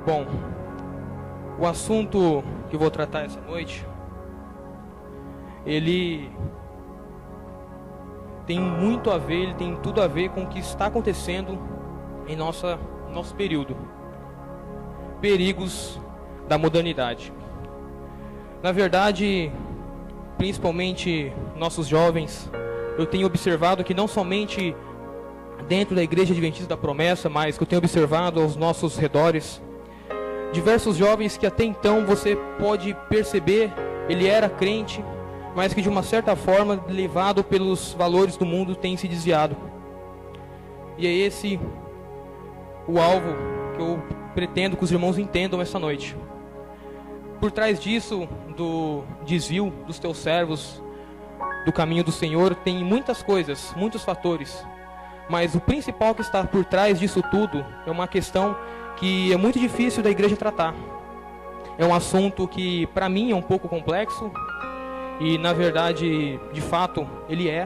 Bom, o assunto que eu vou tratar essa noite, ele tem muito a ver, ele tem tudo a ver com o que está acontecendo em nosso período. Perigos da modernidade. Na verdade, principalmente nossos jovens, eu tenho observado que não somente dentro da Igreja Adventista da Promessa, mas que eu tenho observado aos nossos redores, diversos jovens que até então você pode perceber, ele era crente, mas que de uma certa forma, levado pelos valores do mundo, tem se desviado. E é esse o alvo que eu pretendo que os irmãos entendam essa noite. Por trás disso, do desvio dos teus servos, do caminho do Senhor, tem muitas coisas, muitos fatores. Mas o principal que está por trás disso tudo é uma questão que é muito difícil da igreja tratar. É um assunto que para mim é um pouco complexo, e na verdade, de fato, ele é.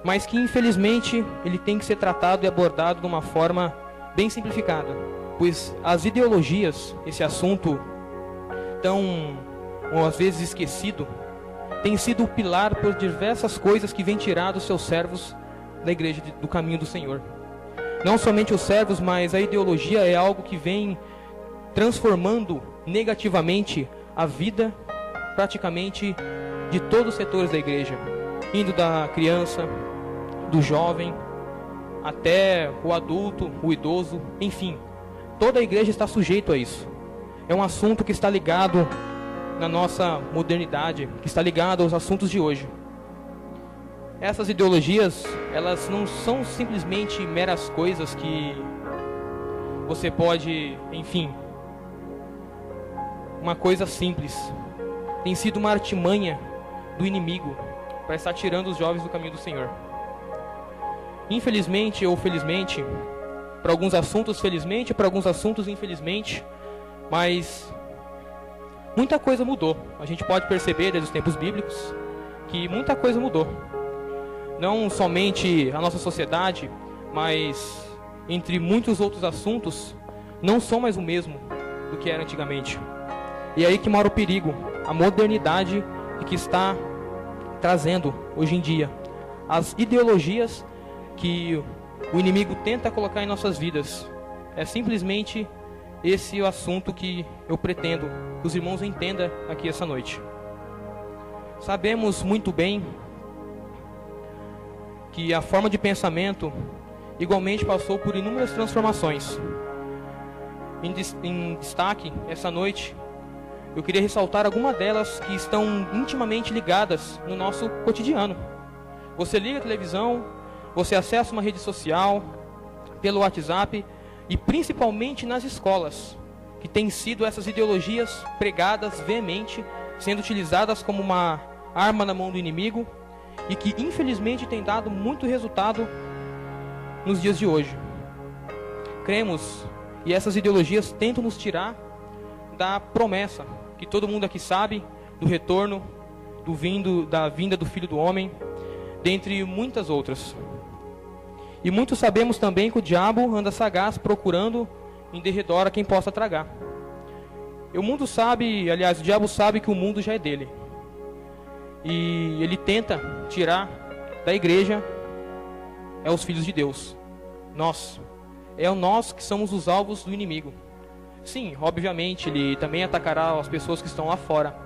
Mas que infelizmente ele tem que ser tratado e abordado de uma forma bem simplificada. Pois as ideologias, esse assunto tão, ou às vezes esquecido, tem sido o pilar por diversas coisas que vem tirar dos seus servos da igreja, do caminho do Senhor. Não somente os servos, mas a ideologia é algo que vem transformando negativamente a vida praticamente de todos os setores da igreja, indo da criança, do jovem, até o adulto, o idoso, enfim, toda a igreja está sujeita a isso. É um assunto que está ligado na nossa modernidade, que está ligado aos assuntos de hoje. Essas ideologias, elas não são simplesmente meras coisas que você pode, enfim, uma coisa simples. Tem sido uma artimanha do inimigo para estar tirando os jovens do caminho do Senhor. Infelizmente ou felizmente, para alguns assuntos felizmente, para alguns assuntos infelizmente, mas muita coisa mudou. A gente pode perceber desde os tempos bíblicos que muita coisa mudou. Não somente a nossa sociedade, mas entre muitos outros assuntos, não são mais o mesmo do que era antigamente. E é aí que mora o perigo, a modernidade que está trazendo hoje em dia. As ideologias que o inimigo tenta colocar em nossas vidas. É simplesmente esse o assunto que eu pretendo que os irmãos entendam aqui essa noite. Sabemos muito bem que a forma de pensamento igualmente passou por inúmeras transformações. Em destaque, essa noite, eu queria ressaltar algumas delas que estão intimamente ligadas no nosso cotidiano. Você liga a televisão, você acessa uma rede social, pelo WhatsApp, e principalmente nas escolas, que têm sido essas ideologias pregadas veemente, sendo utilizadas como uma arma na mão do inimigo, e que infelizmente tem dado muito resultado nos dias de hoje. Cremos, e essas ideologias tentam nos tirar da promessa, que todo mundo aqui sabe, do retorno, da vinda do Filho do Homem, dentre muitas outras. E muitos sabemos também que o diabo anda sagaz procurando em derredor a quem possa tragar. E o mundo sabe, aliás, o diabo sabe que o mundo já é dele. E ele tenta tirar da igreja os filhos de Deus. Nós. É nós que somos os alvos do inimigo. Sim, obviamente, ele também atacará as pessoas que estão lá fora.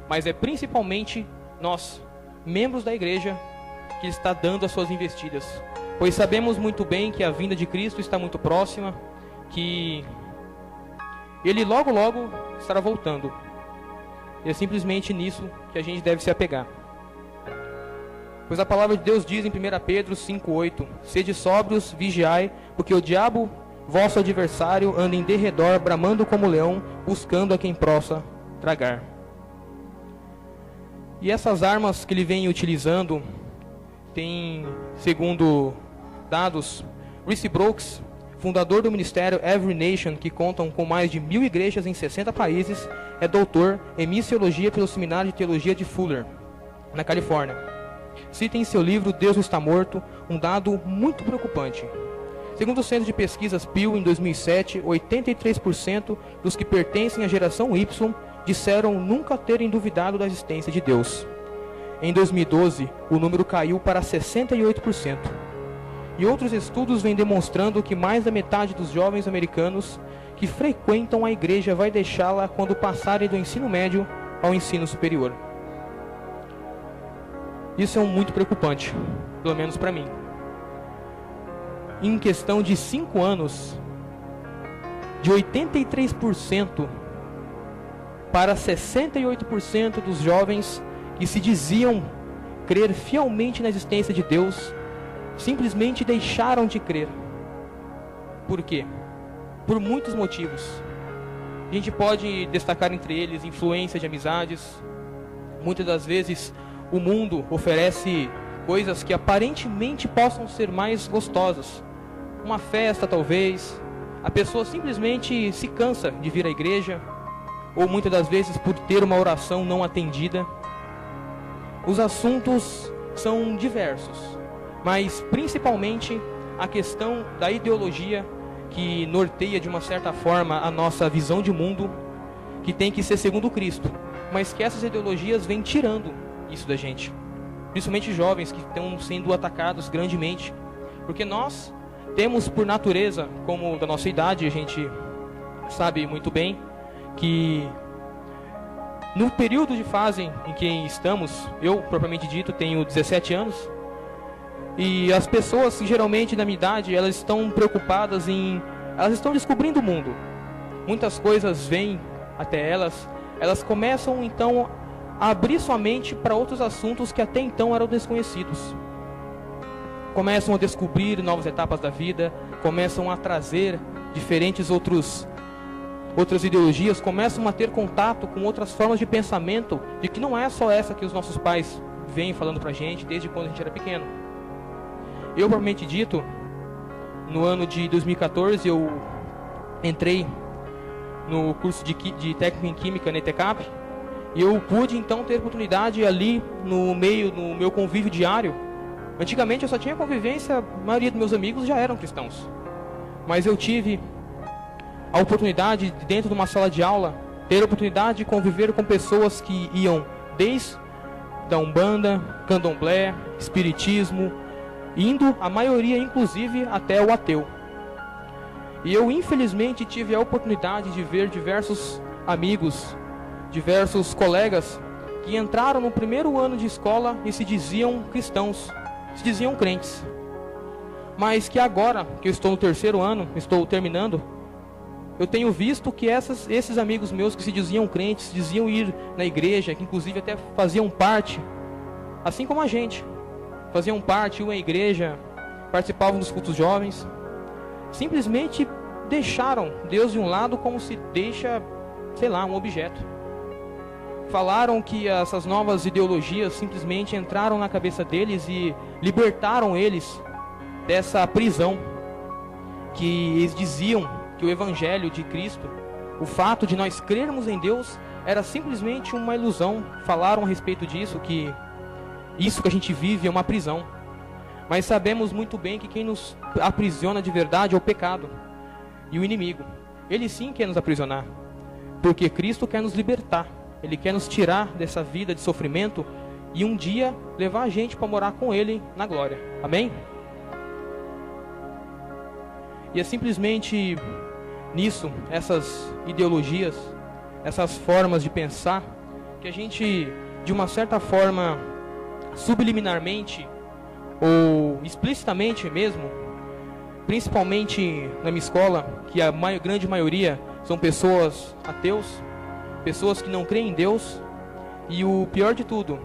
Mas é principalmente nós, membros da igreja, que está dando as suas investidas. Pois sabemos muito bem que a vinda de Cristo está muito próxima, que Ele logo logo estará voltando. E é simplesmente nisso que a gente deve se apegar. Pois a palavra de Deus diz em 1 Pedro 5,8: Sede sóbrios, vigiai, porque o diabo, vosso adversário, anda em derredor, bramando como leão, buscando a quem possa tragar. E essas armas que ele vem utilizando, tem, segundo dados, Reese Brooks, fundador do ministério Every Nation, que contam com mais de 1000 igrejas em 60 países, é doutor em missiologia pelo Seminário de Teologia de Fuller, na Califórnia. Cita em seu livro Deus não está morto um dado muito preocupante. Segundo o Centro de Pesquisas Pew, em 2007, 83% dos que pertencem à geração Y disseram nunca terem duvidado da existência de Deus. Em 2012, o número caiu para 68%. E outros estudos vêm demonstrando que mais da metade dos jovens americanos que frequentam a igreja vai deixá-la quando passarem do ensino médio ao ensino superior. Isso é muito preocupante, pelo menos para mim. Em questão de 5 anos, de 83% para 68% dos jovens que se diziam crer fielmente na existência de Deus, simplesmente deixaram de crer. Por quê? Por muitos motivos. A gente pode destacar entre eles influência de amizades. Muitas das vezes o mundo oferece coisas que aparentemente possam ser mais gostosas. Uma festa talvez. A pessoa simplesmente se cansa de vir à igreja, ou muitas das vezes por ter uma oração não atendida. Os assuntos são diversos, mas principalmente a questão da ideologia que norteia de uma certa forma a nossa visão de mundo, que tem que ser segundo Cristo, mas que essas ideologias vêm tirando isso da gente, principalmente jovens que estão sendo atacados grandemente, porque nós temos por natureza, como da nossa idade, a gente sabe muito bem que no período de fase em que estamos, eu propriamente dito tenho 17 anos, e as pessoas geralmente na minha idade, elas estão preocupadas elas estão descobrindo o mundo. Muitas coisas vêm até elas começam então a abrir sua mente para outros assuntos que até então eram desconhecidos. Começam a descobrir novas etapas da vida, começam a trazer diferentes outras ideologias, começam a ter contato com outras formas de pensamento, de que não é só essa que os nossos pais vêm falando pra gente desde quando a gente era pequeno. Eu, propriamente dito, no ano de 2014, eu entrei no curso de técnico em química na ETECAP, e eu pude então ter oportunidade ali no meu convívio diário. Antigamente eu só tinha convivência, a maioria dos meus amigos já eram cristãos, mas eu tive a oportunidade, dentro de uma sala de aula, ter a oportunidade de conviver com pessoas que iam desde da Umbanda, Candomblé, Espiritismo, indo a maioria inclusive até o ateu. E eu infelizmente tive a oportunidade de ver diversos amigos, diversos colegas que entraram no primeiro ano de escola e se diziam cristãos, se diziam crentes, mas que agora que eu estou no terceiro ano, estou terminando, eu tenho visto que esses amigos meus que se diziam crentes, diziam ir na igreja, que inclusive até faziam parte, assim como a gente, faziam parte, iam à igreja, participavam dos cultos jovens, simplesmente deixaram Deus de um lado como se deixa, sei lá, um objeto. Falaram que essas novas ideologias simplesmente entraram na cabeça deles e libertaram eles dessa prisão, que eles diziam que o Evangelho de Cristo, o fato de nós crermos em Deus, era simplesmente uma ilusão. Falaram a respeito disso, que isso que a gente vive é uma prisão. Mas sabemos muito bem que quem nos aprisiona de verdade é o pecado e o inimigo. Ele sim quer nos aprisionar, porque Cristo quer nos libertar. Ele quer nos tirar dessa vida de sofrimento e um dia levar a gente para morar com Ele na glória. Amém? E é simplesmente nisso, essas ideologias, essas formas de pensar, que a gente, de uma certa forma, subliminarmente ou explicitamente mesmo, principalmente na minha escola, que a grande maioria são pessoas ateus, pessoas que não creem em Deus, e o pior de tudo,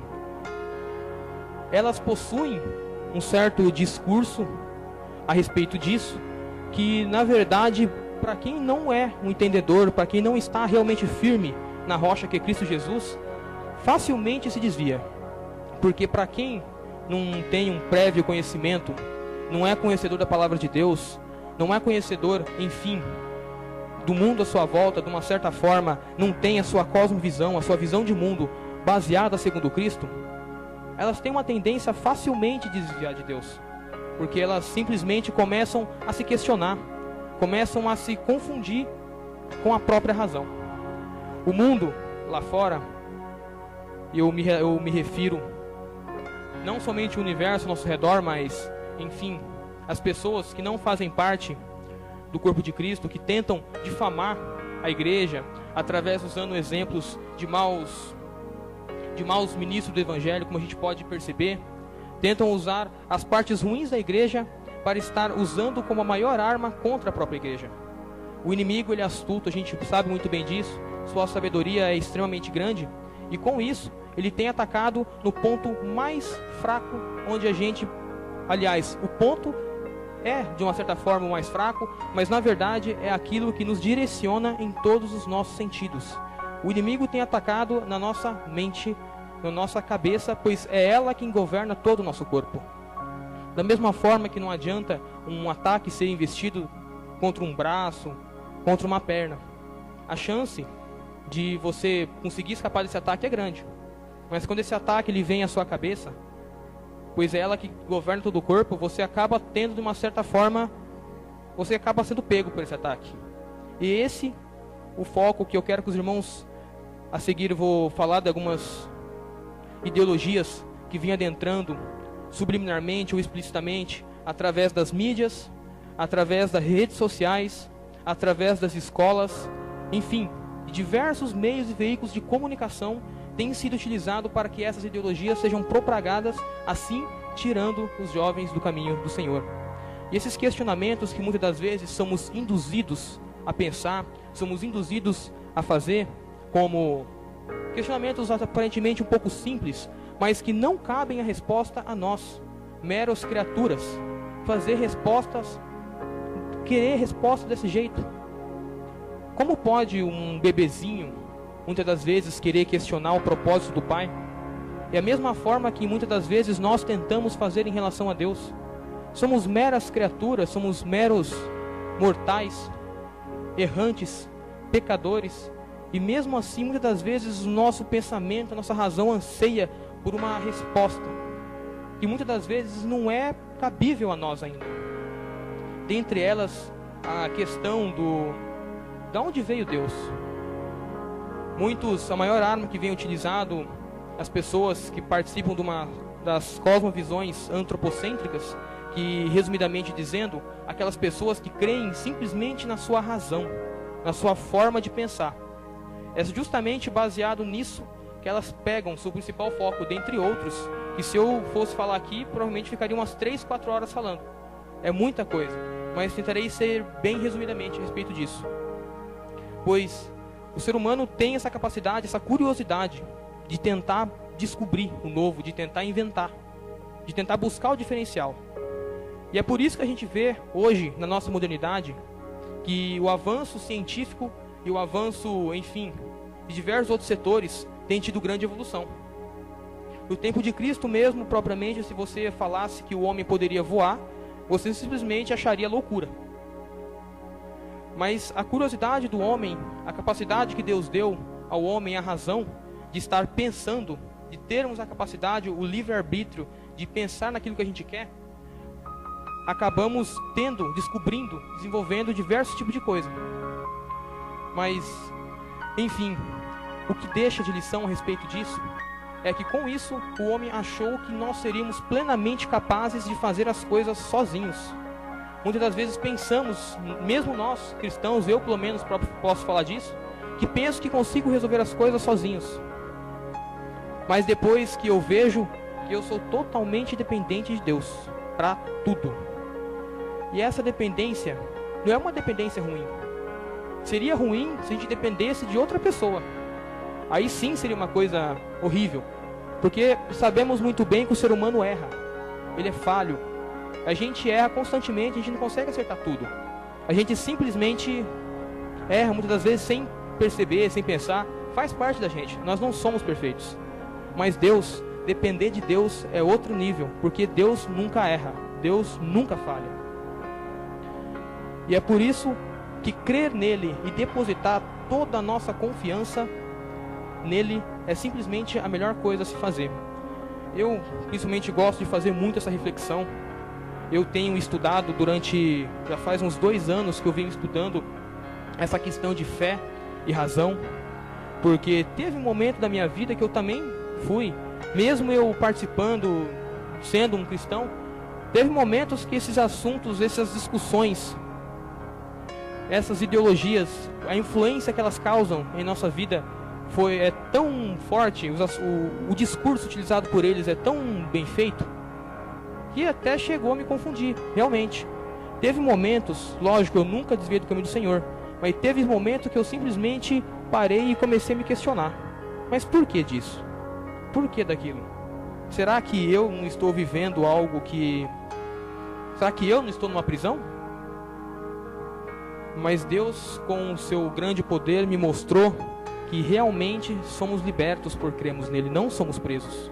elas possuem um certo discurso a respeito disso, que na verdade, para quem não é um entendedor, para quem não está realmente firme na rocha que é Cristo Jesus, facilmente se desvia. Porque para quem não tem um prévio conhecimento, não é conhecedor da palavra de Deus, não é conhecedor, enfim, do mundo à sua volta, de uma certa forma, não tem a sua cosmovisão, a sua visão de mundo baseada segundo Cristo, elas têm uma tendência facilmente de desviar de Deus. porque elas simplesmente começam a se questionar, começam a se confundir com a própria razão. O mundo lá fora, e eu me refiro não somente ao universo ao nosso redor, mas, enfim, as pessoas que não fazem parte do corpo de Cristo, que tentam difamar a igreja, através usando exemplos de maus ministros do evangelho, como a gente pode perceber, tentam usar as partes ruins da igreja para estar usando como a maior arma contra a própria igreja. O inimigo, ele é astuto, a gente sabe muito bem disso, sua sabedoria é extremamente grande, e com isso, ele tem atacado no ponto mais fraco, onde a gente, aliás, o ponto é, de uma certa forma, o mais fraco, mas na verdade é aquilo que nos direciona em todos os nossos sentidos. O inimigo tem atacado na nossa mente, na nossa cabeça, pois é ela quem governa todo o nosso corpo. Da mesma forma que não adianta um ataque ser investido contra um braço, contra uma perna. A chance de você conseguir escapar desse ataque é grande. Mas quando esse ataque ele vem à sua cabeça, pois é ela que governa todo o corpo, você acaba tendo, de uma certa forma, você acaba sendo pego por esse ataque. E esse, o foco que eu quero que os irmãos, a seguir eu vou falar de algumas ideologias que vinham adentrando subliminarmente ou explicitamente, através das mídias, através das redes sociais, através das escolas, enfim, de diversos meios e veículos de comunicação tem sido utilizado para que essas ideologias sejam propagadas, assim tirando os jovens do caminho do Senhor. E esses questionamentos que muitas das vezes somos induzidos a pensar, somos induzidos a fazer, como questionamentos aparentemente um pouco simples, mas que não cabem a resposta a nós, meros criaturas, fazer respostas, querer resposta desse jeito. Como pode um bebezinho muitas das vezes querer questionar o propósito do Pai? É a mesma forma que muitas das vezes nós tentamos fazer em relação a Deus. Somos meras criaturas, somos meros mortais, errantes, pecadores, e mesmo assim muitas das vezes o nosso pensamento, a nossa razão anseia por uma resposta, que muitas das vezes não é cabível a nós ainda. Dentre elas, a questão de onde veio Deus. A maior arma que vem utilizado as pessoas que participam das cosmovisões antropocêntricas, que, resumidamente dizendo, aquelas pessoas que creem simplesmente na sua razão, na sua forma de pensar. É justamente baseado nisso que elas pegam seu principal foco, dentre outros, que se eu fosse falar aqui, provavelmente ficaria umas 3, 4 horas falando. É muita coisa, mas tentarei ser bem resumidamente a respeito disso. Pois o ser humano tem essa capacidade, essa curiosidade de tentar descobrir o novo, de tentar inventar, de tentar buscar o diferencial. E é por isso que a gente vê hoje, na nossa modernidade, que o avanço científico e o avanço, enfim, de diversos outros setores tem tido grande evolução. No tempo de Cristo mesmo, propriamente, se você falasse que o homem poderia voar, você simplesmente acharia loucura. Mas a curiosidade do homem, a capacidade que Deus deu ao homem, a razão de estar pensando, de termos a capacidade, o livre-arbítrio de pensar naquilo que a gente quer, acabamos descobrindo, desenvolvendo diversos tipos de coisa. Mas, enfim, o que deixa de lição a respeito disso é que com isso o homem achou que nós seríamos plenamente capazes de fazer as coisas sozinhos. Muitas das vezes pensamos, mesmo nós cristãos, eu pelo menos posso falar disso, que penso que consigo resolver as coisas sozinhos. Mas depois que eu vejo que eu sou totalmente dependente de Deus para tudo. E essa dependência não é uma dependência ruim. Seria ruim se a gente dependesse de outra pessoa. Aí sim seria uma coisa horrível. Porque sabemos muito bem que o ser humano erra. Ele é falho. A gente erra constantemente, a gente não consegue acertar tudo. A gente simplesmente erra muitas das vezes sem perceber, sem pensar. Faz parte da gente, nós não somos perfeitos. Mas Deus, depender de Deus é outro nível, porque Deus nunca erra, Deus nunca falha. E é por isso que crer nele e depositar toda a nossa confiança nele é simplesmente a melhor coisa a se fazer. Eu principalmente gosto de fazer muito essa reflexão, eu tenho estudado já faz uns 2 anos que eu venho estudando essa questão de fé e razão, porque teve um momento da minha vida que eu também fui, mesmo eu participando, sendo um cristão, teve momentos que esses assuntos, essas discussões, essas ideologias, a influência que elas causam em nossa vida é tão forte, o discurso utilizado por eles é tão bem feito, que até chegou a me confundir, realmente. Teve momentos, lógico, eu nunca desviei do caminho do Senhor, mas teve momentos que eu simplesmente parei e comecei a me questionar. Mas por que disso? Por que daquilo? Será que eu não estou vivendo algo que... Será que eu não estou numa prisão? Mas Deus, com o seu grande poder, me mostrou que realmente somos libertos por crermos nele, não somos presos.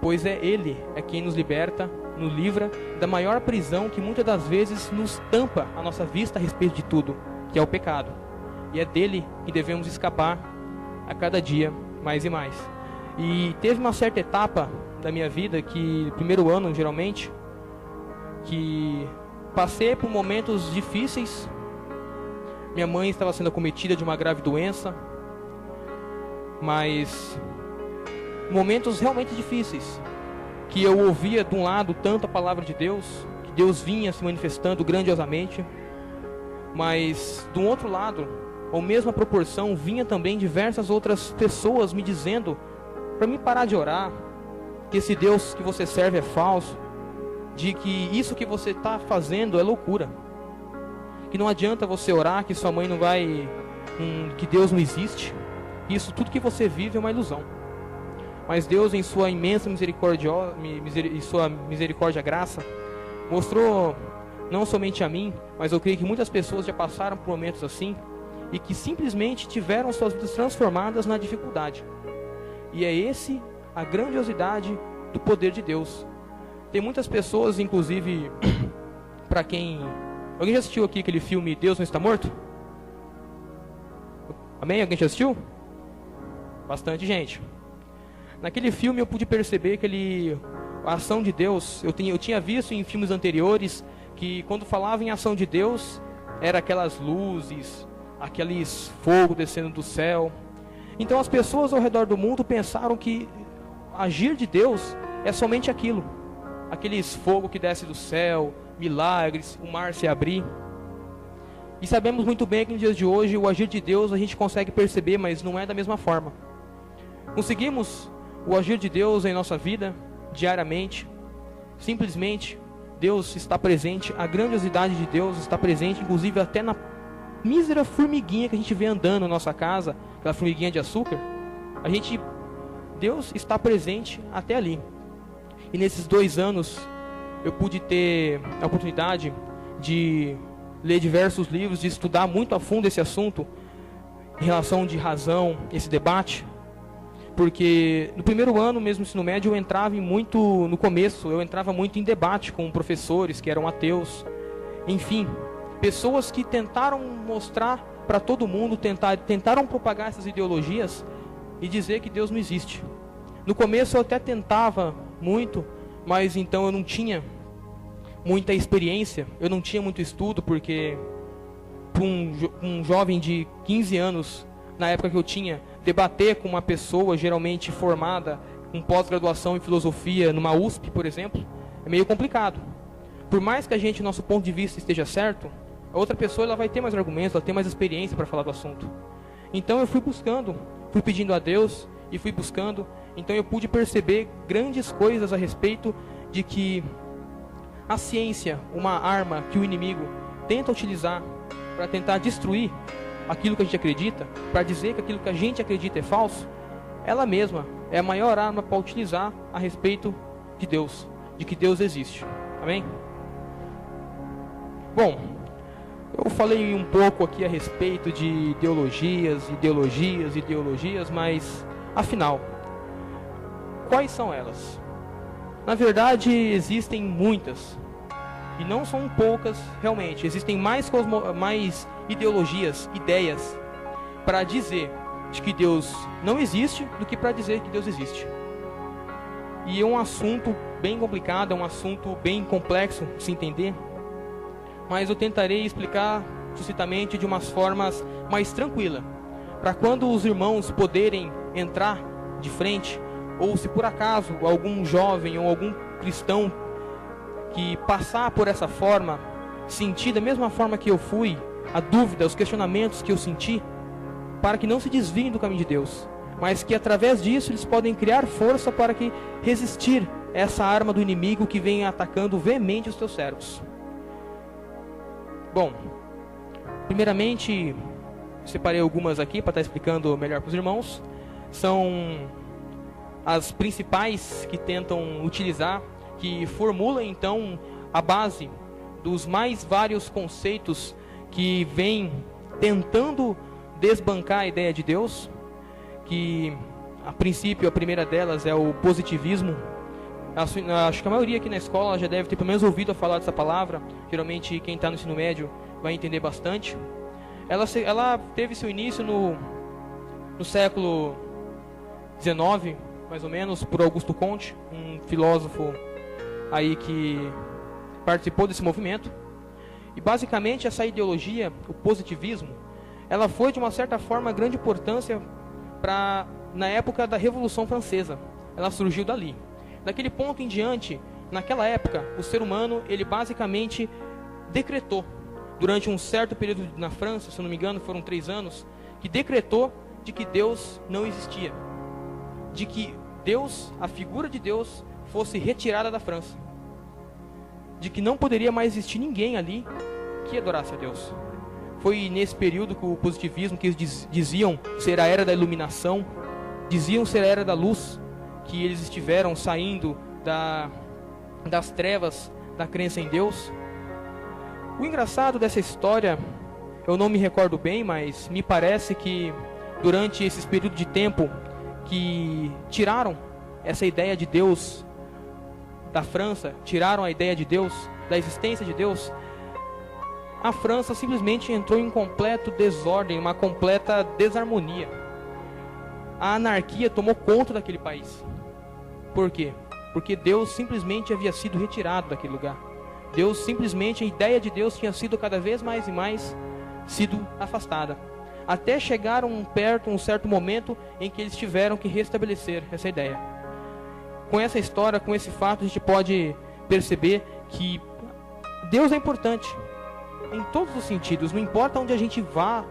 Pois Ele é quem nos liberta, nos livra da maior prisão que muitas das vezes nos tampa a nossa vista a respeito de tudo, que é o pecado. E é dele que devemos escapar a cada dia, mais e mais. E teve uma certa etapa da minha vida, que primeiro ano geralmente, que passei por momentos difíceis. Minha mãe estava sendo acometida de uma grave doença, mas momentos realmente difíceis, que eu ouvia de um lado tanto a palavra de Deus, que Deus vinha se manifestando grandiosamente, mas do outro lado, ou mesma proporção, vinha também diversas outras pessoas me dizendo para mim parar de orar, que esse Deus que você serve é falso, de que isso que você está fazendo é loucura, que não adianta você orar, que sua mãe não vai, que Deus não existe, isso tudo que você vive é uma ilusão. Mas Deus, em sua imensa misericórdia e graça, mostrou não somente a mim, mas eu creio que muitas pessoas já passaram por momentos assim, e que simplesmente tiveram suas vidas transformadas na dificuldade. E é a grandiosidade do poder de Deus. Tem muitas pessoas, inclusive, para quem... Alguém já assistiu aqui aquele filme Deus Não Está Morto? Amém? Alguém já assistiu? Bastante gente. Naquele filme eu pude perceber que a ação de Deus, eu tinha visto em filmes anteriores, que quando falava em ação de Deus, era aquelas luzes, aqueles fogo descendo do céu. Então as pessoas ao redor do mundo pensaram que agir de Deus é somente aquilo, aqueles fogo que desce do céu, milagres, o mar se abrir. E sabemos muito bem que nos dias de hoje o agir de Deus a gente consegue perceber, mas não é da mesma forma. Conseguimos o agir de Deus em nossa vida diariamente. Simplesmente Deus está presente, a grandiosidade de Deus está presente, inclusive até na mísera formiguinha que a gente vê andando na nossa casa, aquela formiguinha de açúcar. Deus está presente até ali. E nesses 2 anos eu pude ter a oportunidade de ler diversos livros, de estudar muito a fundo esse assunto em relação de razão, esse debate. Porque no primeiro ano mesmo, ensino médio, eu entrava no começo, eu entrava muito em debate com professores que eram ateus. Enfim, pessoas que tentaram mostrar para todo mundo, tentaram propagar essas ideologias e dizer que Deus não existe. No começo eu até tentava muito, mas então eu não tinha muita experiência, eu não tinha muito estudo, porque para um jovem de 15 anos, na época que eu tinha, debater com uma pessoa geralmente formada com pós-graduação em filosofia numa USP, por exemplo, é meio complicado. Por mais que nosso ponto de vista esteja certo, a outra pessoa ela vai ter mais argumentos, ela tem mais experiência para falar do assunto. Então eu fui pedindo a Deus e fui buscando. Então eu pude perceber grandes coisas a respeito de que a ciência, uma arma que o inimigo tenta utilizar para tentar destruir aquilo que a gente acredita, para dizer que aquilo que a gente acredita é falso, ela mesma é a maior arma para utilizar a respeito de Deus, de que Deus existe. Amém? Bom, eu falei um pouco aqui a respeito de ideologias, mas afinal, quais são elas? Na verdade, existem muitas, e não são poucas realmente. Existem mais ideologias, ideias, para dizer de que Deus não existe do que para dizer que Deus existe. E é um assunto bem complicado, é um assunto bem complexo de se entender, mas eu tentarei explicar sucintamente de umas formas mais tranquilas, para quando os irmãos poderem entrar de frente, ou se por acaso algum jovem ou algum cristão que passar por essa forma, sentir da mesma forma que eu fui, a dúvida, os questionamentos que eu senti, para que não se desviem do caminho de Deus, mas que através disso eles podem criar força para que resistir essa arma do inimigo que vem atacando veemente os teus servos. Bom, primeiramente, separei algumas aqui para estar explicando melhor para os irmãos. São as principais que tentam utilizar, que formulam então a base dos mais vários conceitos que vêm tentando desbancar a ideia de Deus, que a princípio a primeira delas é o positivismo. Acho que a maioria aqui na escola já deve ter pelo menos ouvido falar dessa palavra. Geralmente quem está no ensino médio vai entender bastante. Ela teve seu início no século XIX, mais ou menos, por Augusto Comte, um filósofo aí que participou desse movimento. E basicamente essa ideologia, o positivismo, ela foi de uma certa forma grande importância na época da Revolução Francesa. Ela surgiu dali. Daquele ponto em diante, naquela época, o ser humano, ele basicamente decretou, durante um certo período na França, se eu não me engano, foram 3 anos, que decretou de que Deus não existia. De que Deus, a figura de Deus, fosse retirada da França. De que não poderia mais existir ninguém ali que adorasse a Deus. Foi nesse período que o positivismo, que eles diziam ser a era da iluminação, diziam ser a era da luz, que eles estiveram saindo das trevas da crença em Deus. O engraçado dessa história, eu não me recordo bem, mas me parece que durante esses períodos de tempo que tiraram essa ideia de Deus da França, tiraram a ideia de Deus, da existência de Deus, a França simplesmente entrou em completo desordem, uma completa desarmonia. A anarquia tomou conta daquele país. Por quê? Porque Deus simplesmente havia sido retirado daquele lugar. Deus simplesmente, a ideia de Deus tinha sido cada vez mais e mais sido afastada. Até chegar um certo momento em que eles tiveram que restabelecer essa ideia. Com essa história, com esse fato, a gente pode perceber que Deus é importante em todos os sentidos. Não importa onde a gente vá,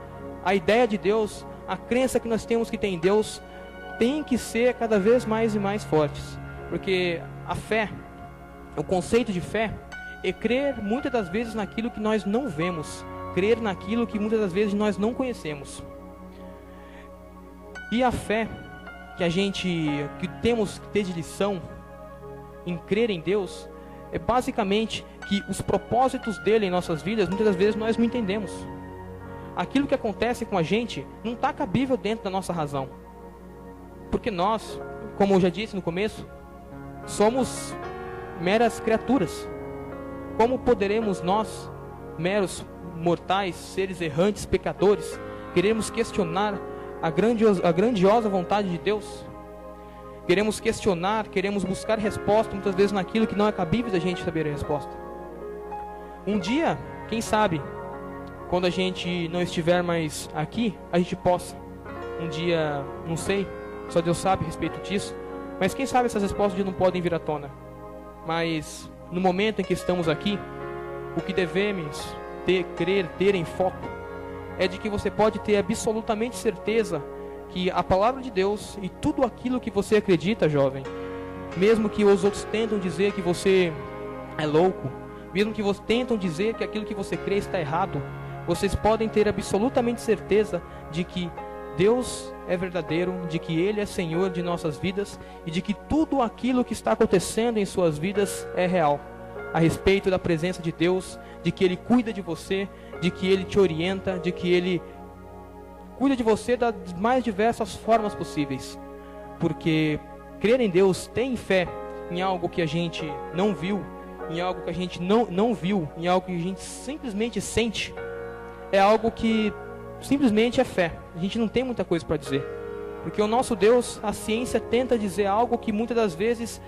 a ideia de Deus, a crença que nós temos que ter em Deus, tem que ser cada vez mais e mais fortes. Porque a fé, o conceito de fé, é crer muitas das vezes naquilo que nós não vemos, crer naquilo que muitas das vezes nós não conhecemos. E a fé que temos que ter de lição em crer em Deus é basicamente que os propósitos dele em nossas vidas, muitas das vezes nós não entendemos. Aquilo que acontece com a gente não está cabível dentro da nossa razão. Porque nós, como eu já disse no começo, somos meras criaturas. Como poderemos nós, meros mortais, seres errantes, pecadores, queremos questionar a grandiosa vontade de Deus? Queremos questionar, queremos buscar resposta, muitas vezes naquilo que não é cabível da gente saber a resposta. Um dia, quem sabe, quando a gente não estiver mais aqui, a gente possa. Um dia, não sei, só Deus sabe a respeito disso, mas quem sabe essas respostas não podem vir à tona. Mas no momento em que estamos aqui, o que devemos ter em foco é de que você pode ter absolutamente certeza que a palavra de Deus e tudo aquilo que você acredita, jovem, mesmo que os outros tentam dizer que você é louco, mesmo que você tentam dizer que aquilo que você crê está errado, vocês podem ter absolutamente certeza de que Deus é verdadeiro, de que Ele é Senhor de nossas vidas e de que tudo aquilo que está acontecendo em suas vidas é real, a respeito da presença de Deus, de que Ele cuida de você, de que Ele te orienta, de que Ele cuida de você das mais diversas formas possíveis. Porque crer em Deus, ter fé em algo que a gente não viu, em algo que a gente não viu, em algo que a gente simplesmente sente, é algo que simplesmente é fé. A gente não tem muita coisa para dizer. Porque o nosso Deus, a ciência tenta dizer algo que muitas das vezes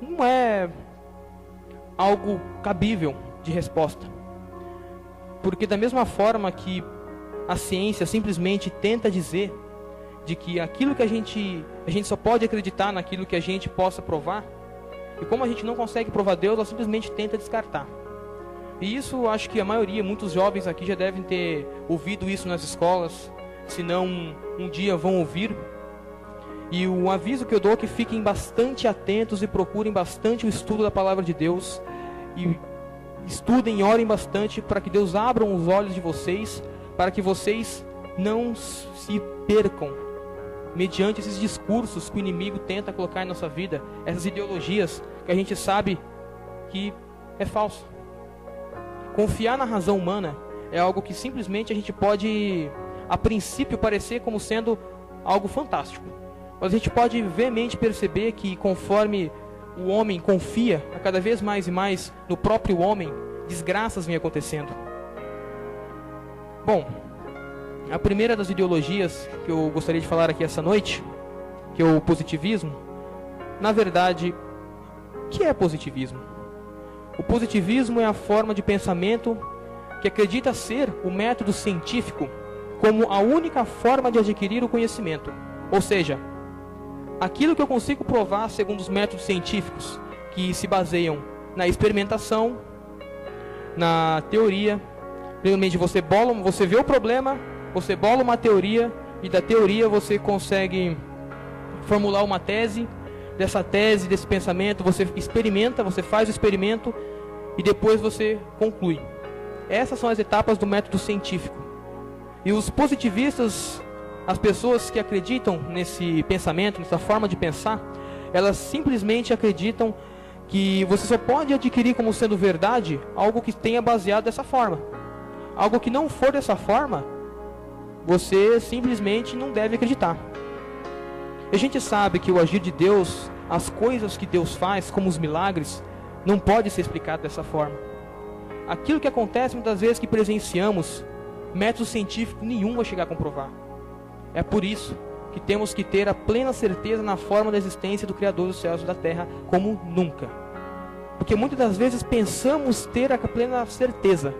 não é algo cabível de resposta. Porque da mesma forma que a ciência simplesmente tenta dizer de que aquilo que a gente só pode acreditar naquilo que a gente possa provar, e como a gente não consegue provar Deus, ela simplesmente tenta descartar. E isso, acho que a maioria, muitos jovens aqui já devem ter ouvido isso nas escolas, se não um dia vão ouvir. E o aviso que eu dou é que fiquem bastante atentos e procurem bastante o estudo da palavra de Deus, e estudem e orem bastante para que Deus abra os olhos de vocês, para que vocês não se percam mediante esses discursos que o inimigo tenta colocar em nossa vida, essas ideologias que a gente sabe que é falso. Confiar na razão humana é algo que simplesmente a gente pode, a princípio, parecer como sendo algo fantástico. Mas a gente pode veemente perceber que conforme o homem confia a cada vez mais e mais no próprio homem, desgraças vêm acontecendo. Bom, a primeira das ideologias que eu gostaria de falar aqui essa noite, que é o positivismo. Na verdade, o que é positivismo? O positivismo é a forma de pensamento que acredita ser o método científico como a única forma de adquirir o conhecimento. Ou seja, aquilo que eu consigo provar segundo os métodos científicos, que se baseiam na experimentação, na teoria. Primeiramente você vê o problema, você bola uma teoria, e da teoria você consegue formular uma tese. Dessa tese, desse pensamento, você experimenta, você faz o experimento e depois você conclui. Essas são as etapas do método científico. E os positivistas, as pessoas que acreditam nesse pensamento, nessa forma de pensar, elas simplesmente acreditam que você só pode adquirir como sendo verdade algo que tenha baseado dessa forma. Algo que não for dessa forma, você simplesmente não deve acreditar. A gente sabe que o agir de Deus, as coisas que Deus faz, como os milagres, não pode ser explicado dessa forma. Aquilo que acontece muitas vezes que presenciamos, método científico nenhum vai chegar a comprovar. É por isso que temos que ter a plena certeza na forma da existência do Criador dos céus e da terra, como nunca. Porque muitas das vezes pensamos ter a plena certeza,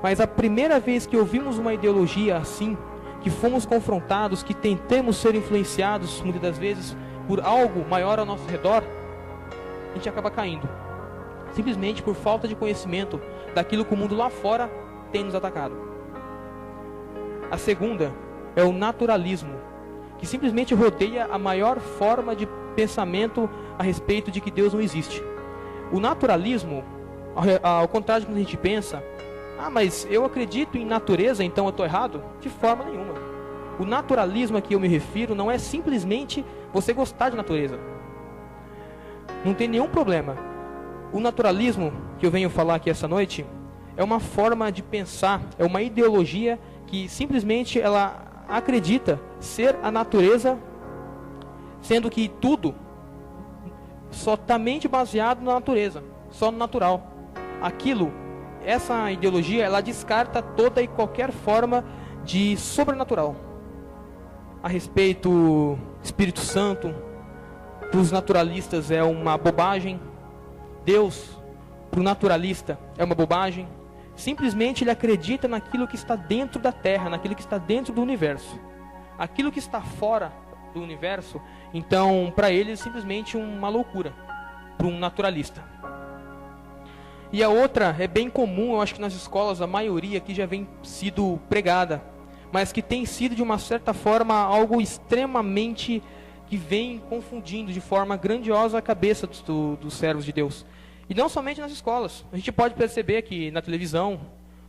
mas a primeira vez que ouvimos uma ideologia assim, que fomos confrontados, que tentemos ser influenciados muitas das vezes por algo maior ao nosso redor, a gente acaba caindo, simplesmente por falta de conhecimento daquilo que o mundo lá fora tem nos atacado. A segunda é o naturalismo, que simplesmente rodeia a maior forma de pensamento a respeito de que Deus não existe. O naturalismo, ao contrário do que a gente pensa, mas eu acredito em natureza, então eu estou errado? De forma nenhuma. O naturalismo a que eu me refiro não é simplesmente você gostar de natureza. Não tem nenhum problema. O naturalismo que eu venho falar aqui essa noite é uma forma de pensar, é uma ideologia que simplesmente ela acredita ser a natureza, sendo que tudo só totalmente baseado na natureza, só no natural. Essa ideologia, ela descarta toda e qualquer forma de sobrenatural. A respeito Espírito Santo, para os naturalistas é uma bobagem. Deus, para o naturalista, é uma bobagem. Simplesmente ele acredita naquilo que está dentro da Terra, naquilo que está dentro do universo. Aquilo que está fora do universo, então, para ele é simplesmente uma loucura, para um naturalista. E a outra é bem comum, eu acho que nas escolas a maioria aqui já vem sido pregada, mas que tem sido de uma certa forma algo extremamente que vem confundindo de forma grandiosa a cabeça dos servos de Deus. E não somente nas escolas, a gente pode perceber que na televisão,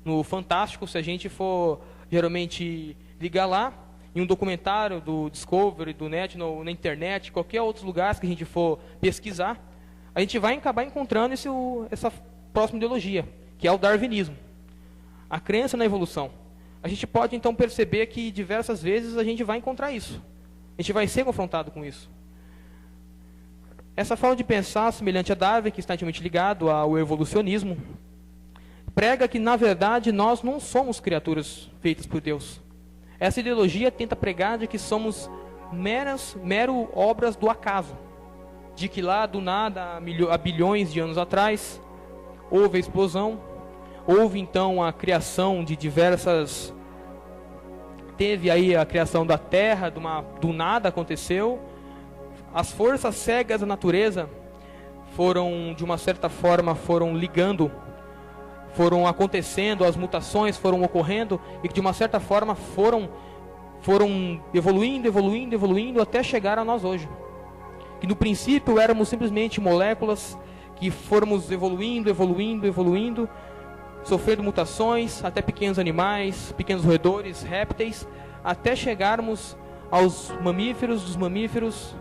no Fantástico, se a gente for geralmente ligar lá, em um documentário do Discovery, do Net, na internet, qualquer outro lugar que a gente for pesquisar, a gente vai acabar encontrando essa próxima ideologia, que é o darwinismo, a crença na evolução. A gente pode então perceber que diversas vezes a gente vai encontrar isso, a gente vai ser confrontado com isso. Essa forma de pensar, semelhante a Darwin, que está intimamente ligado ao evolucionismo, prega que na verdade nós não somos criaturas feitas por Deus. Essa ideologia tenta pregar de que somos mero obras do acaso. de que lá do nada, há bilhões de anos atrás, houve a explosão, houve então a criação de diversas... Teve aí a criação da Terra, do nada aconteceu. As forças cegas da natureza foram, de uma certa forma, foram ligando, foram acontecendo, as mutações foram ocorrendo, e que de uma certa forma foram evoluindo, até chegar a nós hoje. Que no princípio éramos simplesmente moléculas, que fomos evoluindo, sofrendo mutações, até pequenos animais, pequenos roedores, répteis, até chegarmos aos mamíferos, dos mamíferos,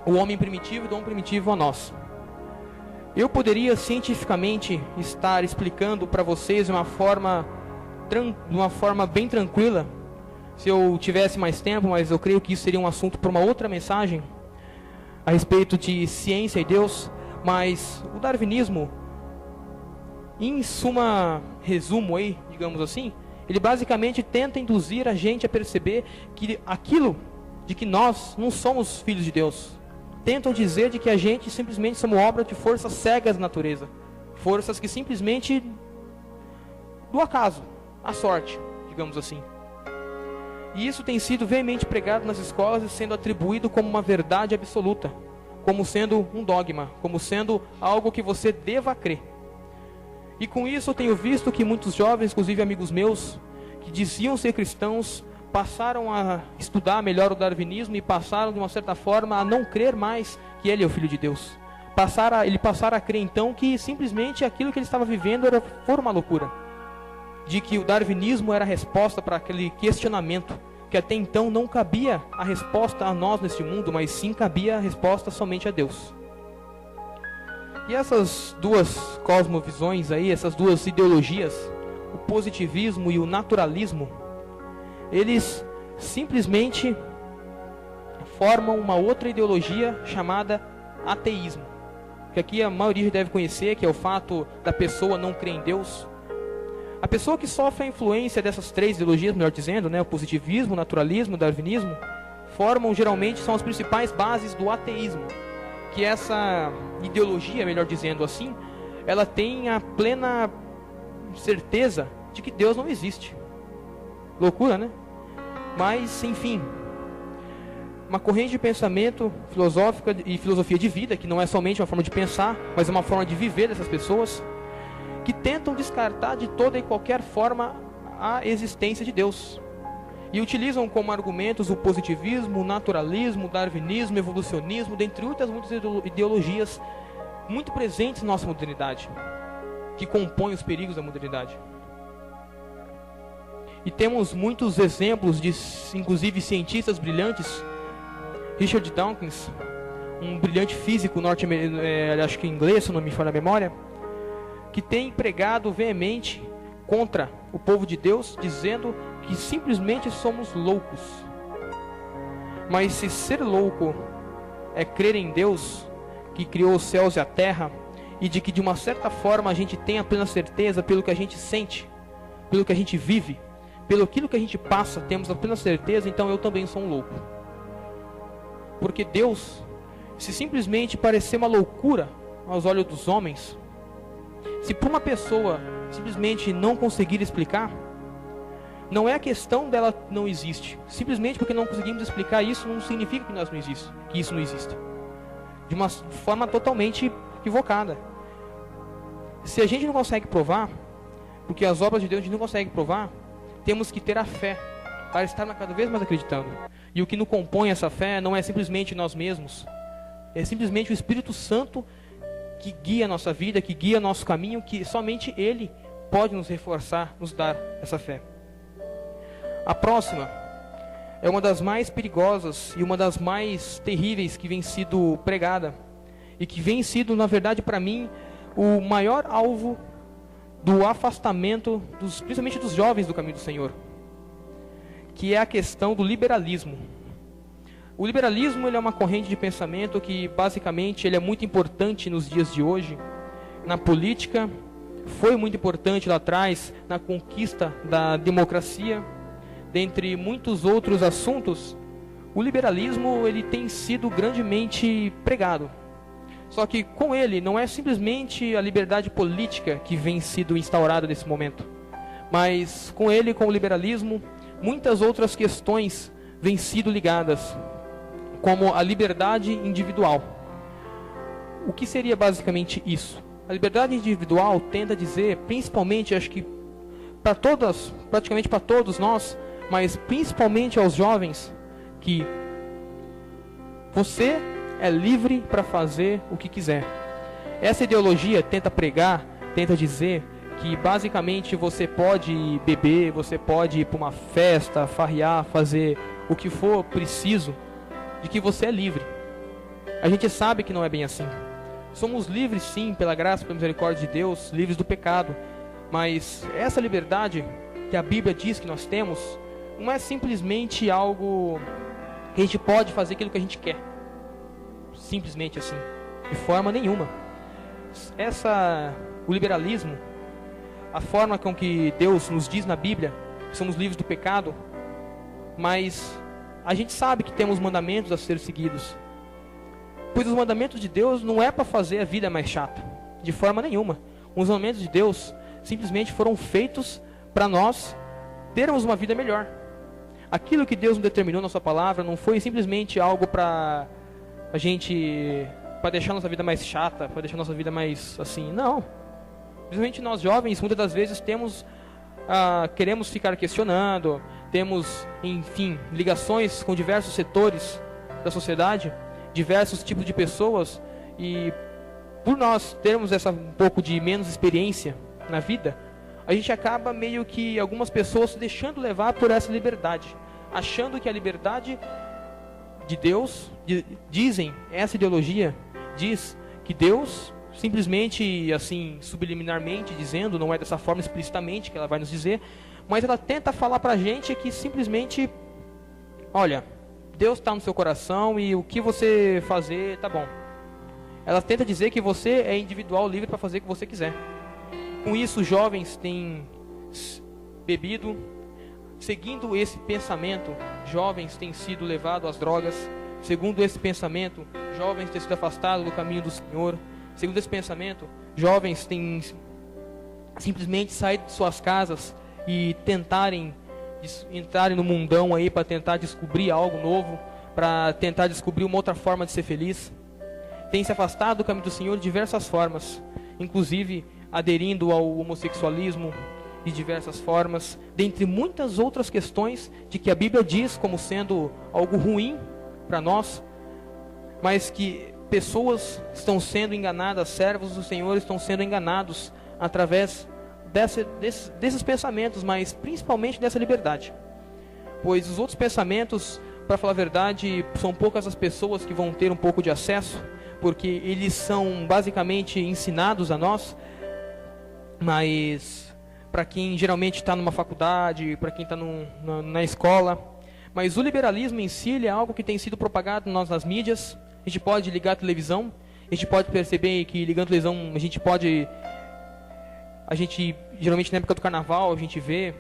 o homem primitivo, do homem primitivo a nós. Eu poderia cientificamente estar explicando para vocês de uma forma bem tranquila, se eu tivesse mais tempo, mas eu creio que isso seria um assunto para uma outra mensagem, a respeito de ciência e Deus. Mas o darwinismo, em suma resumo aí, digamos assim, ele basicamente tenta induzir a gente a perceber que aquilo de que nós não somos filhos de Deus. Tentam dizer de que a gente simplesmente somos obra de forças cegas da natureza, forças que simplesmente do acaso, a sorte, digamos assim. E isso tem sido veemente pregado nas escolas e sendo atribuído como uma verdade absoluta, como sendo um dogma, como sendo algo que você deva crer. E com isso eu tenho visto que muitos jovens, inclusive amigos meus, que diziam ser cristãos, passaram a estudar melhor o darwinismo e passaram de uma certa forma a não crer mais que ele é o Filho de Deus. Passaram a crer então que simplesmente aquilo que ele estava vivendo foi uma loucura. De que o darwinismo era a resposta para aquele questionamento, que até então não cabia a resposta a nós neste mundo, mas sim cabia a resposta somente a Deus. E essas duas cosmovisões aí, essas duas ideologias, o positivismo e o naturalismo, eles simplesmente formam uma outra ideologia chamada ateísmo, que aqui a maioria deve conhecer, que é o fato da pessoa não crer em Deus. A pessoa que sofre a influência dessas três ideologias, melhor dizendo, o positivismo, o naturalismo, o darwinismo, geralmente são as principais bases do ateísmo. Que essa ideologia, melhor dizendo assim, ela tem a plena certeza de que Deus não existe. Loucura, né? Mas, enfim, uma corrente de pensamento filosófica e filosofia de vida, que não é somente uma forma de pensar, mas é uma forma de viver dessas pessoas, que tentam descartar de toda e qualquer forma a existência de Deus. E utilizam como argumentos o positivismo, o naturalismo, o darwinismo, o evolucionismo, dentre muitas ideologias muito presentes na nossa modernidade, que compõem os perigos da modernidade. E temos muitos exemplos de, inclusive, cientistas brilhantes. Richard Dawkins, um brilhante físico norte-americano, acho que inglês, se não me falha a memória, que tem pregado veemente contra o povo de Deus, dizendo que simplesmente somos loucos. Mas se ser louco é crer em Deus, que criou os céus e a terra, e de que de uma certa forma a gente tem a plena certeza pelo que a gente sente, pelo que a gente vive, pelo aquilo que a gente passa, temos a plena certeza, então eu também sou um louco. Porque Deus, se simplesmente parecer uma loucura aos olhos dos homens, se para uma pessoa simplesmente não conseguir explicar, não é a questão dela não existe. Simplesmente porque não conseguimos explicar isso, não significa que isso não existe. De uma forma totalmente equivocada. Se a gente não consegue provar, porque as obras de Deus a gente não consegue provar, temos que ter a fé, para estar cada vez mais acreditando. E o que nos compõe essa fé não é simplesmente nós mesmos, é simplesmente o Espírito Santo que guia a nossa vida, que guia nosso caminho, que somente Ele pode nos reforçar, nos dar essa fé. A próxima é uma das mais perigosas e uma das mais terríveis que vem sido pregada, e que vem sido, na verdade, para mim, o maior alvo do afastamento, principalmente dos jovens do caminho do Senhor, que é a questão do liberalismo. O liberalismo, ele é uma corrente de pensamento que basicamente ele é muito importante nos dias de hoje, na política, foi muito importante lá atrás, na conquista da democracia, dentre muitos outros assuntos. o liberalismo ele tem sido grandemente pregado. Só que com ele não é simplesmente a liberdade política que vem sido instaurada nesse momento, mas com ele, com o liberalismo, muitas outras questões vêm sido ligadas, como a liberdade individual. O que seria basicamente isso? A liberdade individual tenta dizer, principalmente, acho que praticamente para todos nós, mas principalmente aos jovens, que você é livre para fazer o que quiser. Essa ideologia tenta pregar, tenta dizer que basicamente você pode beber, você pode ir para uma festa, farrear, fazer o que for preciso, de que você é livre. A gente sabe que não é bem assim. Somos livres sim, pela graça e pela misericórdia de Deus, livres do pecado, mas essa liberdade que a Bíblia diz que nós temos, não é simplesmente algo que a gente pode fazer aquilo que a gente quer. Simplesmente assim, de forma nenhuma. O liberalismo, a forma com que Deus nos diz na Bíblia que somos livres do pecado, mas a gente sabe que temos mandamentos a ser seguidos, pois os mandamentos de Deus não é para fazer a vida mais chata, de forma nenhuma. Os mandamentos de Deus simplesmente foram feitos para nós termos uma vida melhor. Aquilo que Deus nos determinou na sua palavra não foi simplesmente algo para a gente, para deixar nossa vida mais chata, para deixar nossa vida mais assim, não. Principalmente nós jovens, muitas das vezes queremos ficar questionando, temos, enfim, ligações com diversos setores da sociedade, diversos tipos de pessoas, e por nós termos um pouco de menos experiência na vida, a gente acaba meio que algumas pessoas se deixando levar por essa liberdade, achando que a liberdade de Deus, essa ideologia diz que Deus simplesmente assim, subliminarmente dizendo, não é dessa forma explicitamente que ela vai nos dizer, mas ela tenta falar pra gente que simplesmente, olha, Deus está no seu coração e o que você fazer tá bom. Ela tenta dizer que você é individual, livre para fazer o que você quiser. Com isso, jovens têm bebido, seguindo esse pensamento, jovens têm sido levados às drogas. Segundo esse pensamento, jovens têm sido afastados do caminho do Senhor. Segundo esse pensamento, jovens têm simplesmente saído de suas casas e entrarem no mundão aí para tentar descobrir algo novo, para tentar descobrir uma outra forma de ser feliz. Tem se afastado do caminho do Senhor de diversas formas, inclusive aderindo ao homossexualismo de diversas formas, dentre muitas outras questões de que a Bíblia diz como sendo algo ruim para nós, mas que pessoas estão sendo enganadas, servos do Senhor estão sendo enganados através desses pensamentos, mas principalmente dessa liberdade. Pois os outros pensamentos, para falar a verdade, são poucas as pessoas que vão ter um pouco de acesso, porque eles são basicamente ensinados a nós, mas para quem geralmente está numa faculdade, para quem está na escola. Mas o liberalismo em si ele é algo que tem sido propagado nas mídias. A gente pode ligar a televisão, a gente pode perceber que ligando a televisão a gente geralmente na época do carnaval a gente vê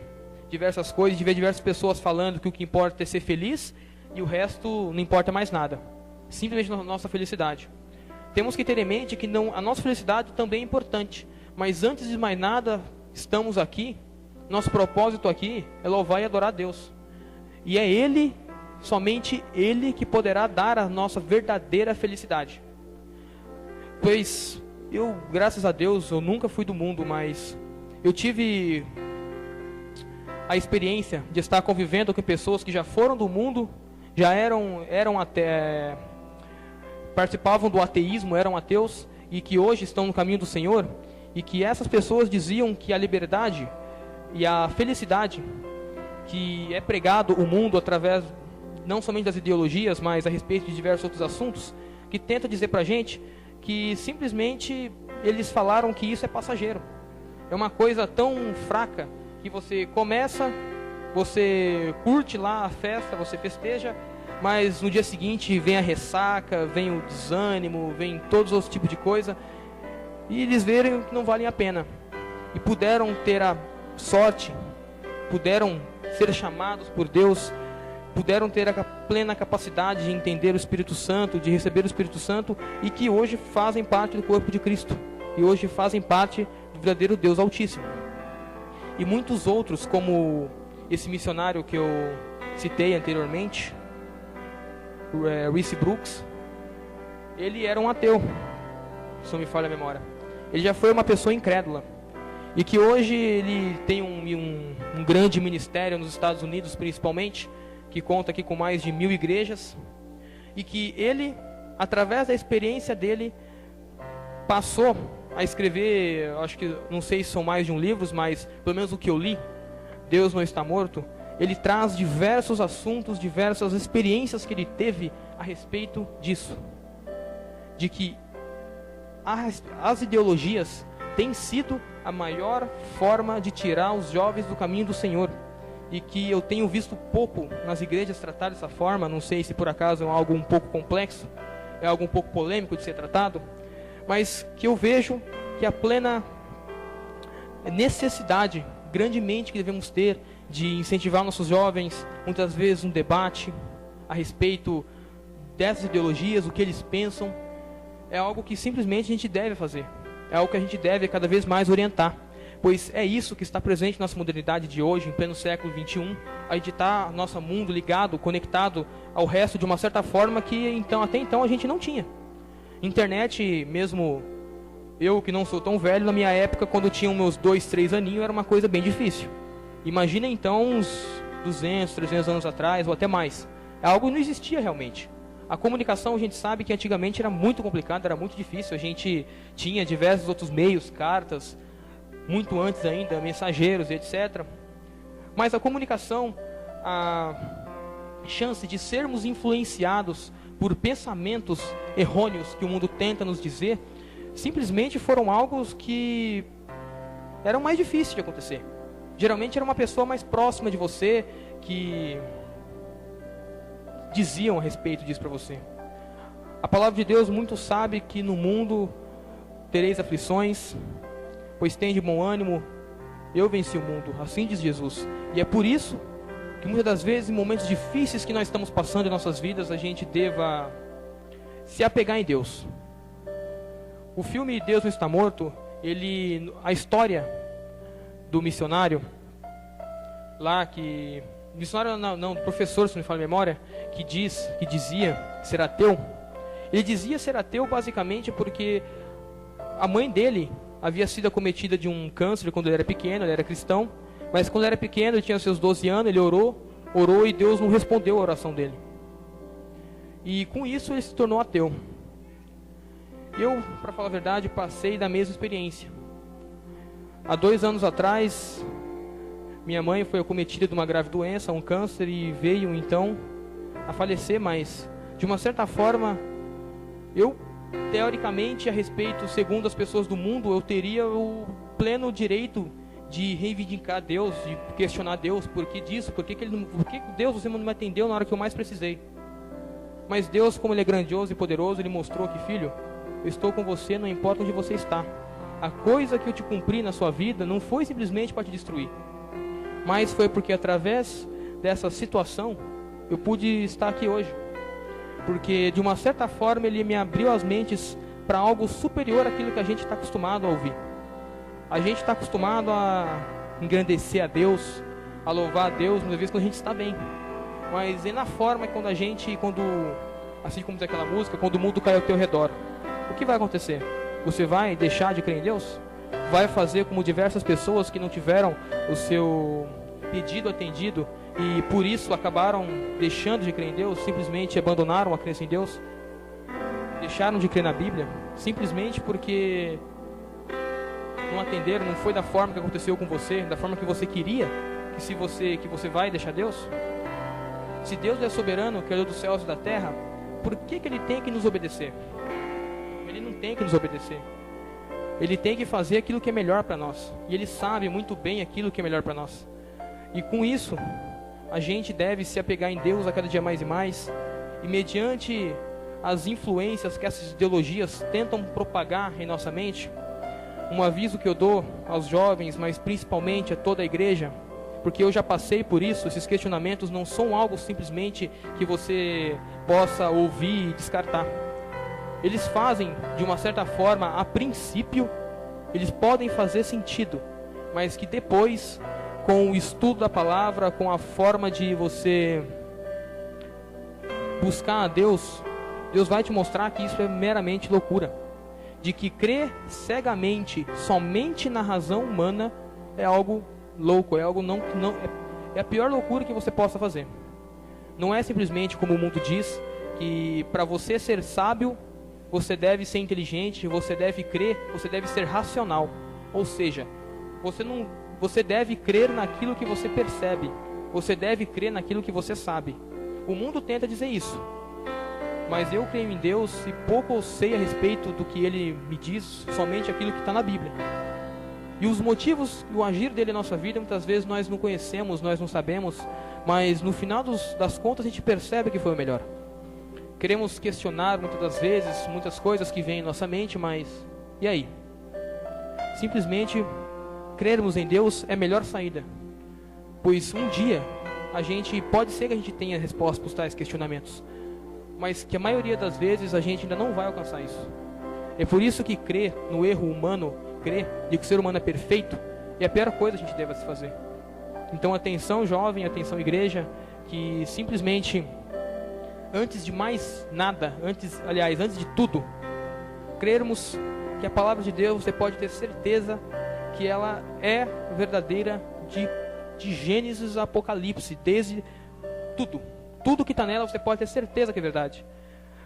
diversas coisas, a gente vê diversas pessoas falando que o que importa é ser feliz e o resto não importa mais nada, simplesmente a nossa felicidade. Temos que ter em mente que a nossa felicidade também é importante, mas antes de mais nada, estamos aqui, nosso propósito aqui é louvar e adorar a Deus, e é Ele, somente Ele que poderá dar a nossa verdadeira felicidade. Pois eu, graças a Deus, eu nunca fui do mundo, mas eu tive a experiência de estar convivendo com pessoas que já foram do mundo, já eram até participavam do ateísmo, eram ateus e que hoje estão no caminho do Senhor, e que essas pessoas diziam que a liberdade e a felicidade que é pregado o mundo através não somente das ideologias, mas a respeito de diversos outros assuntos, que tenta dizer pra gente que simplesmente eles falaram que isso é passageiro. É uma coisa tão fraca que você começa, você curte lá a festa, você festeja, mas no dia seguinte vem a ressaca, vem o desânimo, vem todos os tipos de coisa, e eles verem que não valem a pena. E puderam ter a sorte, puderam ser chamados por Deus puderam ter a plena capacidade de entender o Espírito Santo, de receber o Espírito Santo, e que hoje fazem parte do corpo de Cristo, e hoje fazem parte do verdadeiro Deus Altíssimo. E muitos outros, como esse missionário que eu citei anteriormente, Reese Brooks, ele era um ateu, se não me falha a memória. Ele já foi uma pessoa incrédula, e que hoje ele tem um grande ministério nos Estados Unidos, principalmente, que conta aqui com mais de 1000 igrejas, e que ele, através da experiência dele, passou a escrever, acho que, não sei se são mais de um livro, mas pelo menos o que eu li, Deus Não Está Morto. Ele traz diversos assuntos, diversas experiências que ele teve a respeito disso, de que as ideologias têm sido a maior forma de tirar os jovens do caminho do Senhor, e que eu tenho visto pouco nas igrejas tratar dessa forma. Não sei se por acaso é algo um pouco complexo, é algo um pouco polêmico de ser tratado, mas que eu vejo que a plena necessidade grandemente que devemos ter de incentivar nossos jovens, muitas vezes um debate a respeito dessas ideologias, o que eles pensam, é algo que simplesmente a gente deve fazer, é algo que a gente deve cada vez mais orientar, pois é isso que está presente na nossa modernidade de hoje, em pleno século XXI. A gente está, nosso mundo ligado, conectado ao resto de uma certa forma que então, até então a gente não tinha. Internet, mesmo eu que não sou tão velho, na minha época, quando eu tinha meus 2, 3 aninhos, era uma coisa bem difícil. Imagina então uns 200, 300 anos atrás, ou até mais. É algo que não existia realmente. A comunicação, a gente sabe que antigamente era muito complicada, era muito difícil. A gente tinha diversos outros meios, cartas, muito antes ainda, mensageiros, etc. Mas a comunicação, a chance de sermos influenciados por pensamentos errôneos que o mundo tenta nos dizer, simplesmente foram algo que eram mais difíceis de acontecer. Geralmente era uma pessoa mais próxima de você que diziam a respeito disso para você. A palavra de Deus muito sabe que no mundo tereis aflições, pois tem de bom ânimo, eu venci o mundo, assim diz Jesus. E é por isso que muitas das vezes, em momentos difíceis que nós estamos passando em nossas vidas, a gente deva se apegar em Deus. O filme Deus Não Está Morto, a história do missionário, lá que... missionário não, professor, se não me falha a memória, que dizia ser ateu. Ele dizia ser ateu basicamente porque a mãe dele havia sido acometida de um câncer quando ele era pequeno, ele era cristão, mas quando ele era pequeno, ele tinha seus 12 anos, ele orou e Deus não respondeu a oração dele. E com isso ele se tornou ateu. Eu, para falar a verdade, passei da mesma experiência. Há 2 anos atrás, minha mãe foi acometida de uma grave doença, um câncer, e veio então a falecer, mas de uma certa forma, eu, teoricamente, a respeito, segundo as pessoas do mundo, eu teria o pleno direito de reivindicar Deus, de questionar Deus, por que disso, por que Deus você não me atendeu na hora que eu mais precisei. Mas Deus, como Ele é grandioso e poderoso, Ele mostrou que, filho, eu estou com você, não importa onde você está. A coisa que eu te cumpri na sua vida não foi simplesmente para te destruir, mas foi porque através dessa situação eu pude estar aqui hoje. Porque de uma certa forma Ele me abriu as mentes para algo superior àquilo que a gente está acostumado a ouvir. A gente está acostumado a engrandecer a Deus, a louvar a Deus, muitas vezes quando a gente está bem. Mas é na forma quando assim como diz aquela música, quando o mundo cai ao teu redor, o que vai acontecer? Você vai deixar de crer em Deus? Vai fazer como diversas pessoas que não tiveram o seu pedido atendido e por isso acabaram deixando de crer em Deus, simplesmente abandonaram a crença em Deus, deixaram de crer na Bíblia, simplesmente porque não atenderam, não foi da forma que aconteceu com você, da forma que você queria, que você vai deixar Deus? Se Deus é soberano, Criador dos céus e da terra, por que Ele tem que nos obedecer? Ele não tem que nos obedecer. Ele tem que fazer aquilo que é melhor para nós. E Ele sabe muito bem aquilo que é melhor para nós. E com isso, a gente deve se apegar em Deus a cada dia mais e mais. E mediante as influências que essas ideologias tentam propagar em nossa mente, um aviso que eu dou aos jovens, mas principalmente a toda a igreja, porque eu já passei por isso. Esses questionamentos não são algo simplesmente que você possa ouvir e descartar. Eles fazem, de uma certa forma, a princípio, eles podem fazer sentido, mas que depois, com o estudo da palavra, com a forma de você buscar a Deus, Deus vai te mostrar que isso é meramente loucura. De que crer cegamente, somente na razão humana, é algo louco, é algo é a pior loucura que você possa fazer. Não é simplesmente como o mundo diz, que para você ser sábio, você deve ser inteligente, você deve crer, você deve ser racional. Ou seja, você deve crer naquilo que você percebe, você deve crer naquilo que você sabe. O mundo tenta dizer isso, mas eu creio em Deus e pouco eu sei a respeito do que Ele me diz, somente aquilo que está na Bíblia. E os motivos, o agir dele na nossa vida, muitas vezes nós não conhecemos, nós não sabemos, mas no final das contas a gente percebe que foi o melhor. Queremos questionar muitas das vezes, muitas coisas que vêm em nossa mente, mas e aí? Simplesmente crermos em Deus é a melhor saída, pois um dia pode ser que a gente tenha resposta para os tais questionamentos, mas que a maioria das vezes a gente ainda não vai alcançar isso. É por isso que crer no erro humano, crer de que o ser humano é perfeito, é a pior coisa que a gente deve se fazer. Então atenção jovem, atenção igreja, que simplesmente, antes de mais nada, antes de tudo, crermos que a palavra de Deus, você pode ter certeza que ela é verdadeira de Gênesis a Apocalipse, desde tudo que está nela você pode ter certeza que é verdade,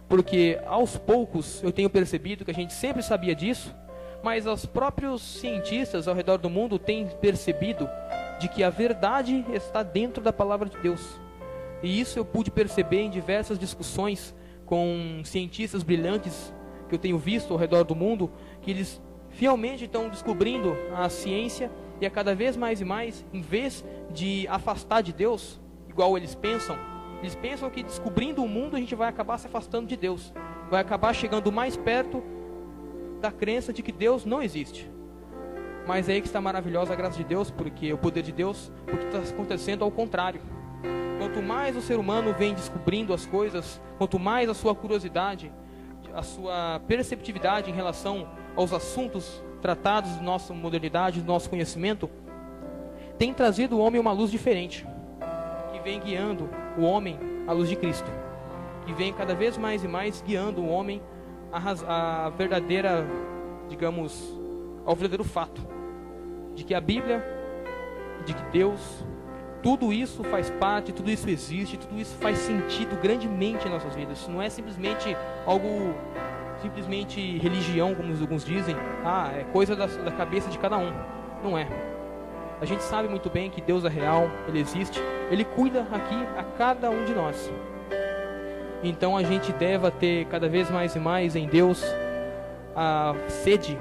porque aos poucos eu tenho percebido que a gente sempre sabia disso, mas os próprios cientistas ao redor do mundo têm percebido de que a verdade está dentro da palavra de Deus, e isso eu pude perceber em diversas discussões com cientistas brilhantes que eu tenho visto ao redor do mundo, que eles fielmente estão descobrindo a ciência, e a cada vez mais e mais, em vez de afastar de Deus, igual eles pensam que descobrindo o mundo a gente vai acabar se afastando de Deus, vai acabar chegando mais perto da crença de que Deus não existe. Mas é aí que está maravilhosa a graça de Deus, porque o poder de Deus, porque está acontecendo ao contrário. Quanto mais o ser humano vem descobrindo as coisas, quanto mais a sua curiosidade, a sua perceptividade em relação aos assuntos tratados da nossa modernidade, do nosso conhecimento, tem trazido o homem uma luz diferente, que vem guiando o homem à luz de Cristo, que vem cada vez mais e mais guiando o homem à verdadeira, digamos, ao verdadeiro fato, de que a Bíblia, de que Deus, tudo isso faz parte, tudo isso existe, tudo isso faz sentido grandemente em nossas vidas. Não é simplesmente algo, simplesmente religião, como alguns dizem, é coisa da cabeça de cada um. Não é. A gente sabe muito bem que Deus é real, Ele existe, Ele cuida aqui a cada um de nós. Então a gente deve ter cada vez mais e mais em Deus a sede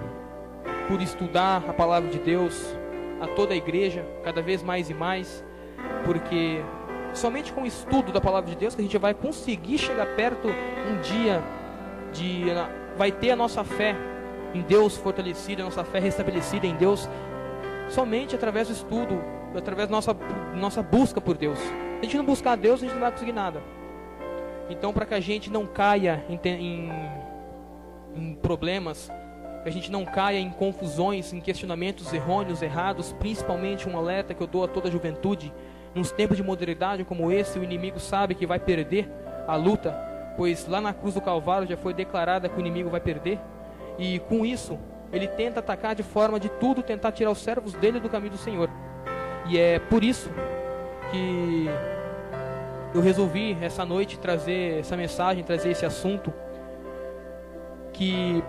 por estudar a palavra de Deus, a toda a igreja, cada vez mais e mais, porque somente com o estudo da palavra de Deus que a gente vai conseguir chegar perto um dia vai ter a nossa fé em Deus fortalecida, a nossa fé restabelecida em Deus, somente através do estudo, através da nossa busca por Deus. Se a gente não buscar a Deus, a gente não vai conseguir nada. Então, para que a gente não caia em problemas, que a gente não caia em confusões, em questionamentos errôneos, errados, principalmente um alerta que eu dou a toda a juventude, nos tempos de modernidade como esse, o inimigo sabe que vai perder a luta, pois lá na cruz do Calvário já foi declarada que o inimigo vai perder, e com isso, ele tenta atacar de forma de tudo, tentar tirar os servos dele do caminho do Senhor. E é por isso que eu resolvi essa noite trazer essa mensagem, trazer esse assunto que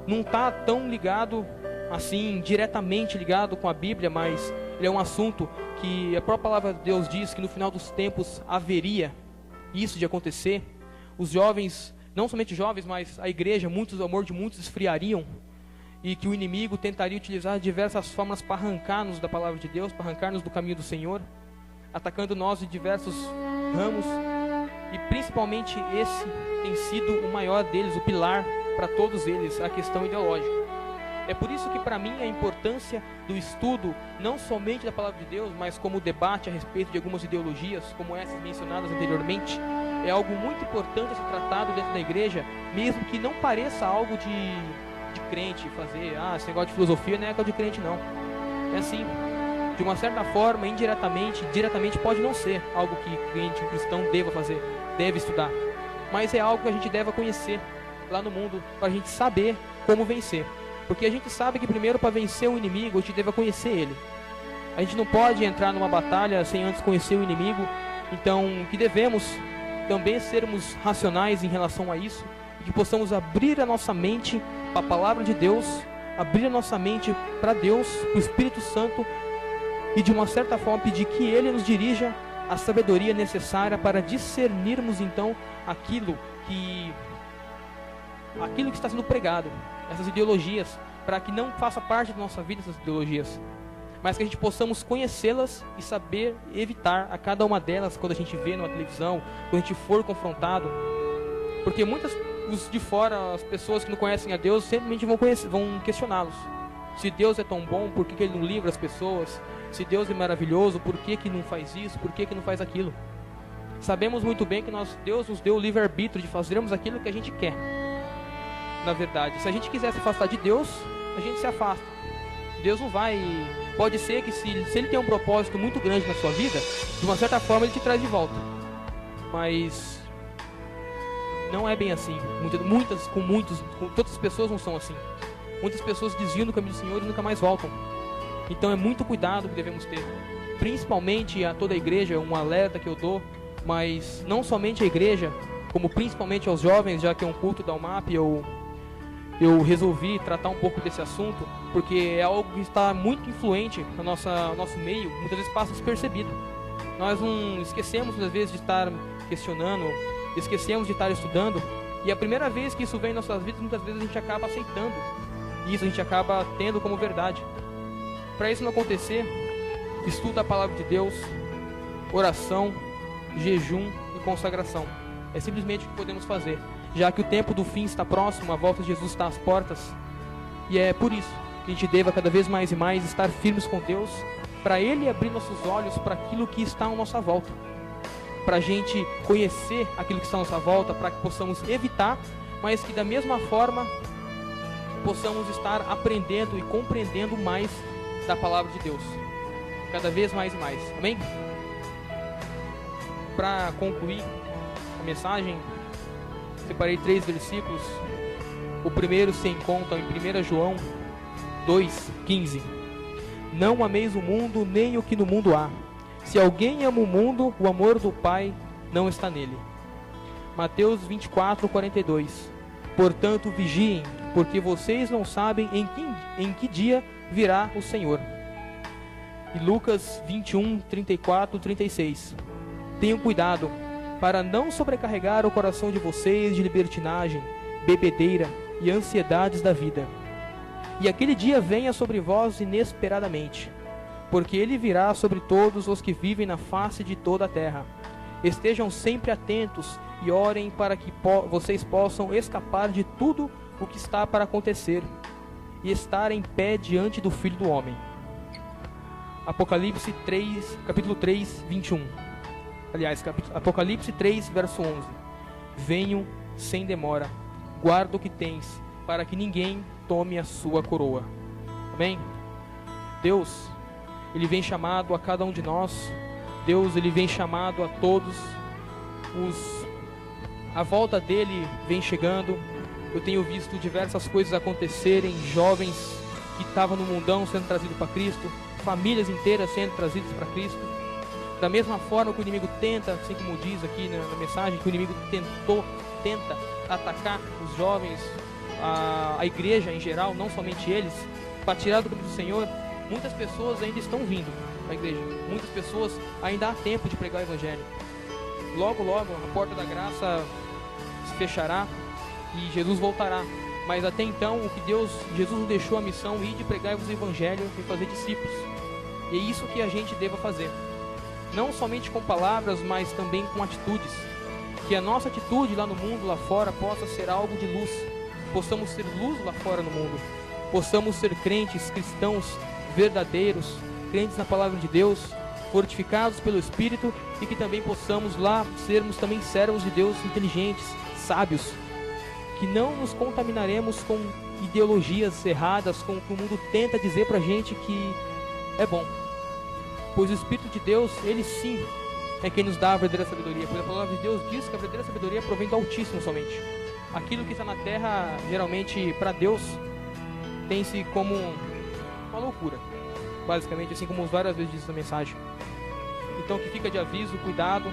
não está tão ligado assim, diretamente ligado com a Bíblia, mas ele é um assunto que a própria palavra de Deus diz que no final dos tempos haveria isso de acontecer. Os jovens, não somente jovens, mas a igreja, o amor de muitos esfriariam, e que o inimigo tentaria utilizar diversas formas para arrancar-nos da palavra de Deus, para arrancar-nos do caminho do Senhor, atacando nós de diversos ramos, e principalmente esse tem sido o maior deles, o pilar para todos eles, a questão ideológica. É por isso que para mim a importância do estudo, não somente da palavra de Deus, mas como o debate a respeito de algumas ideologias, como essas mencionadas anteriormente, é algo muito importante a ser tratado dentro da igreja, mesmo que não pareça algo de crente fazer, esse negócio de filosofia não é algo de crente não. É assim, de uma certa forma, indiretamente, diretamente pode não ser algo que crente, cristão deva fazer, deve estudar, mas é algo que a gente deve conhecer lá no mundo, para a gente saber como vencer. Porque a gente sabe que primeiro, para vencer um inimigo, a gente deve conhecer ele. A gente não pode entrar numa batalha sem antes conhecer o inimigo. Então, que devemos também sermos racionais em relação a isso, e que possamos abrir a nossa mente para a palavra de Deus, abrir a nossa mente para Deus, para o Espírito Santo, e de uma certa forma pedir que Ele nos dirija a sabedoria necessária para discernirmos então aquilo que está sendo pregado, essas ideologias, para que não faça parte da nossa vida essas ideologias, mas que a gente possamos conhecê-las e saber evitar a cada uma delas quando a gente vê na televisão, quando a gente for confrontado. Porque muitas, os de fora, as pessoas que não conhecem a Deus, simplesmente vão questioná-los. Se Deus é tão bom, por que Ele não livra as pessoas? Se Deus é maravilhoso, por que não faz isso? Por que não faz aquilo? Sabemos muito bem que Deus nos deu o livre-arbítrio de fazermos aquilo que a gente quer. Na verdade, se a gente quiser se afastar de Deus, a gente se afasta. Deus não vai... Pode ser que se Ele tem um propósito muito grande na sua vida, de uma certa forma Ele te traz de volta. Mas não é bem assim. Todas as pessoas não são assim. Muitas pessoas desviam do caminho do Senhor e nunca mais voltam. Então é muito cuidado que devemos ter. Principalmente a toda a igreja, um alerta que eu dou, mas não somente a igreja, como principalmente aos jovens, já que é um culto da UMAP, eu resolvi tratar um pouco desse assunto, porque é algo que está muito influente no nosso meio, muitas vezes passa despercebido. Nós não esquecemos, às vezes, de estar questionando, esquecemos de estar estudando, e a primeira vez que isso vem em nossas vidas, muitas vezes a gente acaba aceitando, e isso a gente acaba tendo como verdade. Para isso não acontecer, estuda a palavra de Deus, oração, jejum e consagração. É simplesmente o que podemos fazer, já que o tempo do fim está próximo, a volta de Jesus está às portas, e é por isso que a gente deva cada vez mais e mais estar firmes com Deus, para Ele abrir nossos olhos para aquilo que está à nossa volta, para a gente conhecer aquilo que está à nossa volta, para que possamos evitar, mas que da mesma forma possamos estar aprendendo e compreendendo mais da palavra de Deus, cada vez mais e mais, amém? Para concluir a mensagem, separei 3 versículos. O primeiro se encontra em 1 João 2,15. Não ameis o mundo, nem o que no mundo há. Se alguém ama o mundo, o amor do Pai não está nele. Mateus 24:42. Portanto, vigiem, porque vocês não sabem em que dia virá o Senhor. E Lucas 21:34-36. Tenham cuidado para não sobrecarregar o coração de vocês de libertinagem, bebedeira e ansiedades da vida. E aquele dia venha sobre vós inesperadamente, porque ele virá sobre todos os que vivem na face de toda a terra. Estejam sempre atentos e orem para que vocês possam escapar de tudo o que está para acontecer e estar em pé diante do Filho do Homem. Apocalipse 3, capítulo 3, 21. Aliás, Apocalipse 3, verso 11. Venho sem demora, guarda o que tens, para que ninguém tome a sua coroa. Amém? Deus, Ele vem chamado a cada um de nós. Deus, Ele vem chamado a todos. A volta dEle vem chegando. Eu tenho visto diversas coisas acontecerem, jovens que estavam no mundão sendo trazidos para Cristo, famílias inteiras sendo trazidas para Cristo. Da mesma forma que o inimigo tenta, assim como diz aqui na mensagem, que o inimigo tenta atacar os jovens, a igreja em geral, não somente eles, para tirar do caminho do Senhor, muitas pessoas ainda estão vindo à igreja. Muitas pessoas ainda há tempo de pregar o Evangelho. Logo, logo, a porta da graça se fechará e Jesus voltará. Mas até então, Jesus nos deixou a missão de pregar o Evangelho e fazer discípulos. E é isso que a gente deva fazer. Não somente com palavras, mas também com atitudes. Que a nossa atitude lá no mundo, lá fora, possa ser algo de luz. Possamos ser luz lá fora no mundo. possamos ser crentes, cristãos verdadeiros, crentes na palavra de Deus, fortificados pelo Espírito, e que também possamos lá sermos também servos de Deus inteligentes, sábios, que não nos contaminaremos com ideologias erradas, com o que o mundo tenta dizer pra gente que é bom. Pois o Espírito de Deus, ele sim é quem nos dá a verdadeira sabedoria. Pois a palavra de Deus diz que a verdadeira sabedoria provém do Altíssimo somente. Aquilo que está na terra, geralmente, para Deus, tem-se como uma loucura. Basicamente, assim como várias vezes diz essa mensagem. Então, que fica de aviso, cuidado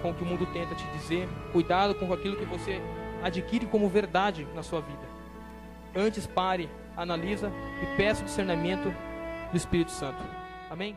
com o que o mundo tenta te dizer. Cuidado com aquilo que você adquire como verdade na sua vida. Antes pare, analisa e peça o discernimento do Espírito Santo. Amém?